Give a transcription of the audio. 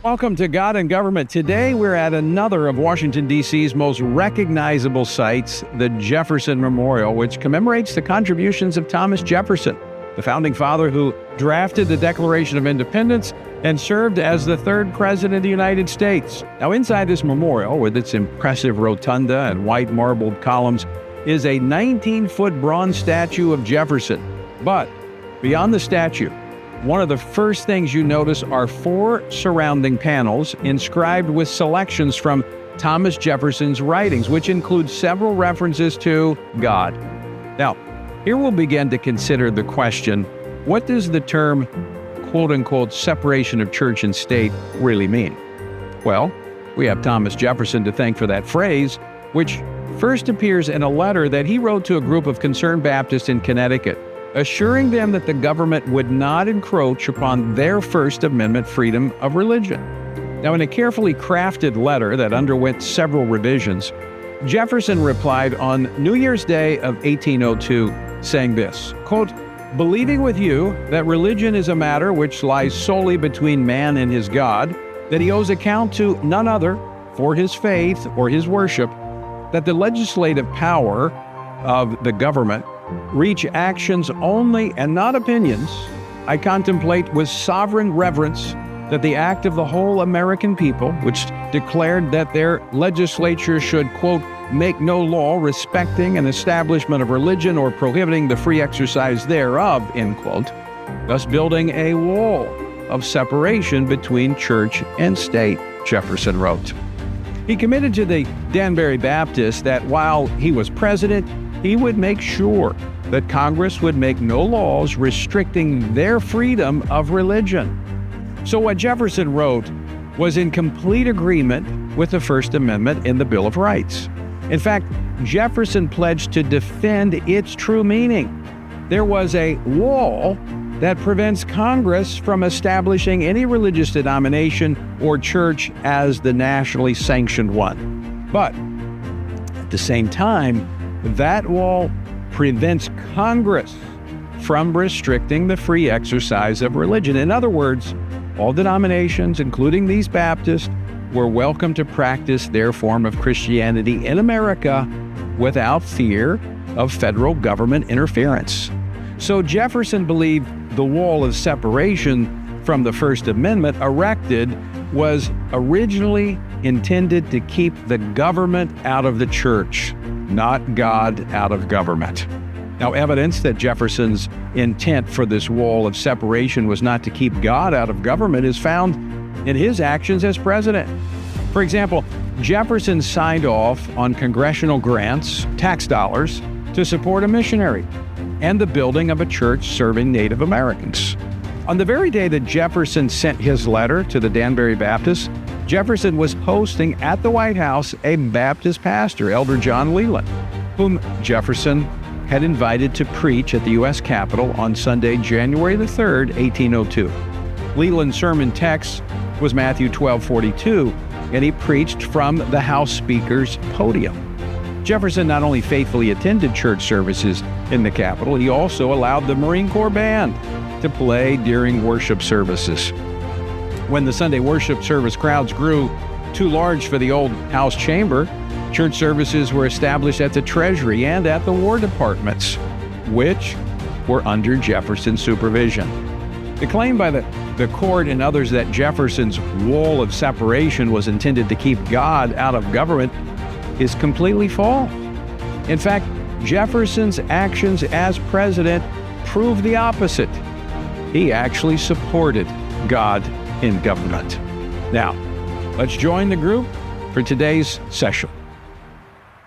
Welcome to God and Government. Today, we're at another of Washington, D.C.'s most recognizable sites, the Jefferson Memorial, which commemorates the contributions of Thomas Jefferson, the founding father who drafted the Declaration of Independence and served as the third president of the United States. Now, inside this memorial, with its impressive rotunda and white marbled columns, is a 19-foot bronze statue of Jefferson. But beyond the statue, one of the first things you notice are 4 surrounding panels inscribed with selections from Thomas Jefferson's writings, which include several references to God. Now, here we'll begin to consider the question, what does the term, quote-unquote, separation of church and state really mean? Well, we have Thomas Jefferson to thank for that phrase, which first appears in a letter that he wrote to a group of concerned Baptists in Connecticut, assuring them that the government would not encroach upon their First Amendment freedom of religion. Now, in a carefully crafted letter that underwent several revisions, Jefferson replied on New Year's Day of 1802, saying this, quote, "Believing with you that religion is a matter which lies solely between man and his God, that he owes account to none other for his faith or his worship, that the legislative power of the government reach actions only and not opinions, I contemplate with sovereign reverence that the act of the whole American people, which declared that their legislature should, quote, make no law respecting an establishment of religion or prohibiting the free exercise thereof, end quote, thus building a wall of separation between church and state," Jefferson wrote. He committed to the Danbury Baptists that while he was president, he would make sure that Congress would make no laws restricting their freedom of religion. So what Jefferson wrote was in complete agreement with the First Amendment in the Bill of Rights. In fact, Jefferson pledged to defend its true meaning. There was a wall that prevents Congress from establishing any religious denomination or church as the nationally sanctioned one. But at the same time, that wall prevents Congress from restricting the free exercise of religion. In other words, all denominations, including these Baptists, were welcome to practice their form of Christianity in America without fear of federal government interference. So Jefferson believed the wall of separation from the First Amendment erected was originally intended to keep the government out of the church, not God out of government. Now, evidence that Jefferson's intent for this wall of separation was not to keep God out of government is found in his actions as president. For example, Jefferson signed off on congressional grants, tax dollars, to support a missionary and the building of a church serving Native Americans. On the very day that Jefferson sent his letter to the Danbury Baptists, Jefferson was hosting at the White House a Baptist pastor, Elder John Leland, whom Jefferson had invited to preach at the U.S. Capitol on Sunday, January the 3rd, 1802. Leland's sermon text was Matthew 12:42, and he preached from the House Speaker's podium. Jefferson not only faithfully attended church services in the Capitol, he also allowed the Marine Corps band to play during worship services. When the Sunday worship service crowds grew too large for the old House chamber, church services were established at the Treasury and at the War Departments, which were under Jefferson's supervision. The claim by the court and others that Jefferson's wall of separation was intended to keep God out of government is completely false. In fact, Jefferson's actions as president prove the opposite. He actually supported God in government. Now, let's join the group for today's session.